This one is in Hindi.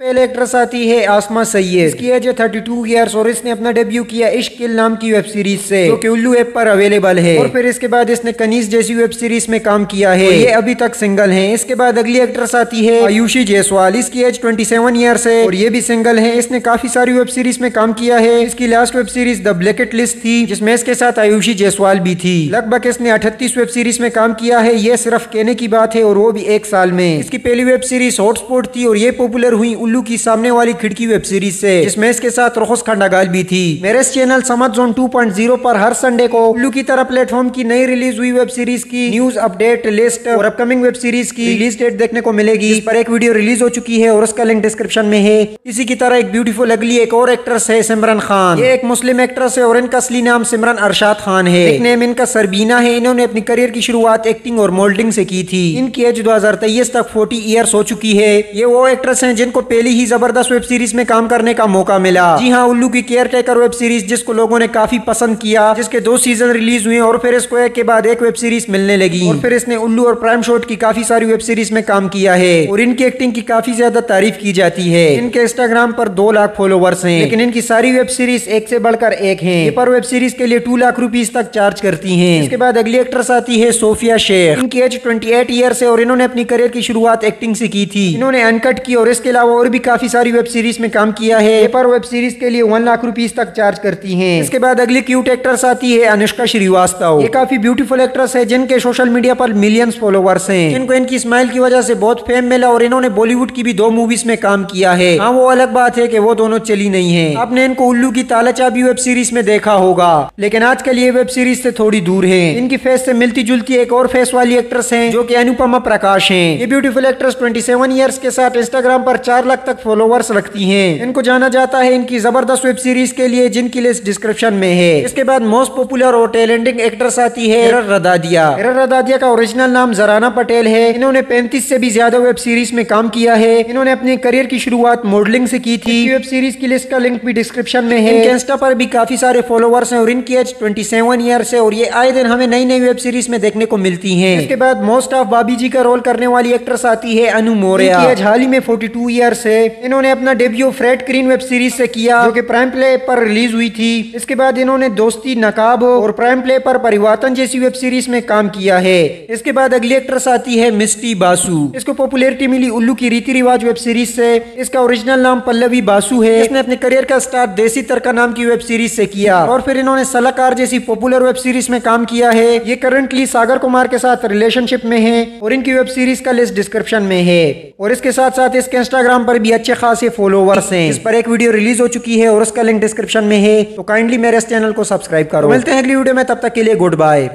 पहले एक्ट्रेस आती है आसमा सैयद। इसकी एज है 32 ईयर्स और इसने अपना डेब्यू किया इश्क किल नाम की वेब सीरीज से, जो कि उल्लू ऐप पर अवेलेबल है। और फिर इसके बाद इसने कनीज जैसी वेब सीरीज में काम किया है। ये अभी तक सिंगल है। इसके बाद अगली एक्ट्रेस आती है आयुषी जायसवाल। इसकी एज 27 ईयर्स है और ये भी सिंगल है। इसने काफी सारी वेब सीरीज में काम किया है। इसकी last web series the blanket list थी, जिसमें इसके साथ आयुषी जायसवाल भी थी। लगभग इसने 38 वेब सीरीज में काम किया है। ये सिर्फ कहने की बात है और वो भी एक साल में। इसकी पहली वेब सीरीज हॉटस्पॉट थी और ये पॉपुलर हुई उल्लू की सामने वाली खिड़की वेब सीरीज से, जिसमें इसके साथ रोहस खंडागाल भी थी। मेरे इस चैनल समझ जोन 2.0 पर हर संडे को उल्लू की तरह प्लेटफॉर्म की नई रिलीज हुई वेब सीरीज की न्यूज अपडेट लिस्ट और अपकमिंग वेब सीरीज की रिलीज डेट देखने को मिलेगी। इस पर एक वीडियो रिलीज हो चुकी है और उसका लिंक डिस्क्रिप्शन में है। इसी की तरह एक ब्यूटीफुल अगली एक और एक्ट्रेस है सिमरन खान। ये एक मुस्लिम एक्ट्रेस है और इनका असली नाम सिमरन अरशाद खान है। निकनेम इनका सरबीना है। इन्होंने अपनी करियर की शुरुआत एक्टिंग और मॉडलिंग से की थी। इनकी एज 2023 तक 40 ईयर्स हो चुकी है। ये वो एक्ट्रेस हैं जिनको पहली ही जबरदस्त वेब सीरीज में काम करने का मौका मिला। जी हाँ, उल्लू की केयर टेकर वेब सीरीज, जिसको लोगों ने काफी पसंद किया, जिसके 2 सीजन रिलीज हुए और फिर इसको एक के बाद एक वेब सीरीज मिलने लगी। और फिर इसने उल्लू और प्राइम शॉट की काफी सारी वेब सीरीज में काम किया है और इनकी एक्टिंग की काफी ज्यादा तारीफ की जाती है। इनके इंस्टाग्राम पर 2 लाख फॉलोवर्स हैं, लेकिन इनकी सारी वेब सीरीज एक से बढ़कर एक हैं। ये पर वेब सीरीज के लिए 2 लाख रुपीज तक चार्ज करती हैं। इसके बाद अगली एक्ट्रेस आती है सोफिया शेख। इनकी एज 28 ईयर्स है और इन्होंने अपनी करियर की शुरुआत एक्टिंग से की थी। इन्होंने अनकट की और इसके अलावा और भी काफी सारी वेब सीरीज में काम किया है। ये पर वेब सीरीज के लिए 1 लाख रुपीज तक चार्ज करती हैं। इसके बाद अगली क्यूट एक्ट्रेस आती है अनुष्का श्रीवास्तव। ये काफी ब्यूटीफुल एक्ट्रेस है जिनके सोशल मीडिया पर मिलियंस फॉलोवर्स हैं, जिनको इनकी स्माइल की वजह से बहुत फेम मिला और इन्होंने बॉलीवुड की भी 2 मूवीज में काम किया है। हाँ, वो अलग बात है कि वो दोनों चली नहीं है। आपने इनको उल्लू की ताला चाबी वेब सीरीज में देखा होगा, लेकिन आजकल ये वेब सीरीज से थोड़ी दूर है। इनकी फेस से मिलती जुलती एक और फेस वाली एक्ट्रेस है, जो कि अनुपमा प्रकाश है। ये ब्यूटीफुल एक्ट्रेस 27 ईयर्स के साथ इंस्टाग्राम पर 4 लाख तक फॉलोवर्स रखती हैं। इनको जाना जाता है इनकी जबरदस्त वेब सीरीज के लिए, जिनकी लिस्ट डिस्क्रिप्शन में है। इसके बाद मोस्ट पॉपुलर और टैलेंटिंग एक्ट्रेस आती है इरर रदादिया। इरर रदादिया का ओरिजिनल नाम जराना पटेल है। इन्होंने 35 से भी ज्यादा वेब सीरीज में काम किया है। इन्होंने अपनी करियर की शुरुआत मॉडलिंग से की थी। वेब सीरीज की लिस्ट का लिंक भी डिस्क्रिप्शन में है। इनके इंस्टा पर भी काफी सारे फॉलोवर्स हैं और इनकी एज 27 ईयर्स है और ये आए दिन हमें नई नई वेब सीरीज में देखने को मिलती हैं। इसके बाद मोस्ट ऑफ भाभी जी का रोल करने वाली एक्ट्रेस आती है अनु मौर्य। इनकी एज हाल ही में 42 ईयर्स है। इन्होंने अपना डेब्यू फ्रेड क्रीन वेब सीरीज से किया, जो कि प्राइम प्ले पर रिलीज हुई थी। इसके बाद इन्होंने दोस्ती नकाब और प्राइम प्ले पर परिवर्तन जैसी वेब सीरीज में काम किया है। इसके बाद अगली एक्ट्रेस आती है मिस्टी बासु। इसको पॉपुलैरिटी मिली उल्लू की रीति रिवाज वेब सीरीज से। इसका ओरिजिनल नाम पल्लवी बासु है। इसने अपने करियर का स्टार्ट देसी तड़का नाम की वेब सीरीज से किया और फिर इन्होंने सलाकार जैसी पॉपुलर वेब सीरीज में काम किया है। ये करंटली सागर कुमार के साथ रिलेशनशिप में है और इनकी वेब सीरीज का लिस्ट डिस्क्रिप्शन में है। और इसके साथ साथ इसके इंस्टाग्राम पर भी अच्छे खासे फॉलोवर्स हैं। इस पर एक वीडियो रिलीज हो चुकी है और उसका लिंक डिस्क्रिप्शन में है, तो काइंडली मेरे इस चैनल को सब्सक्राइब करो। मिलते हैं अगली वीडियो में, तब तक के लिए गुड बाय।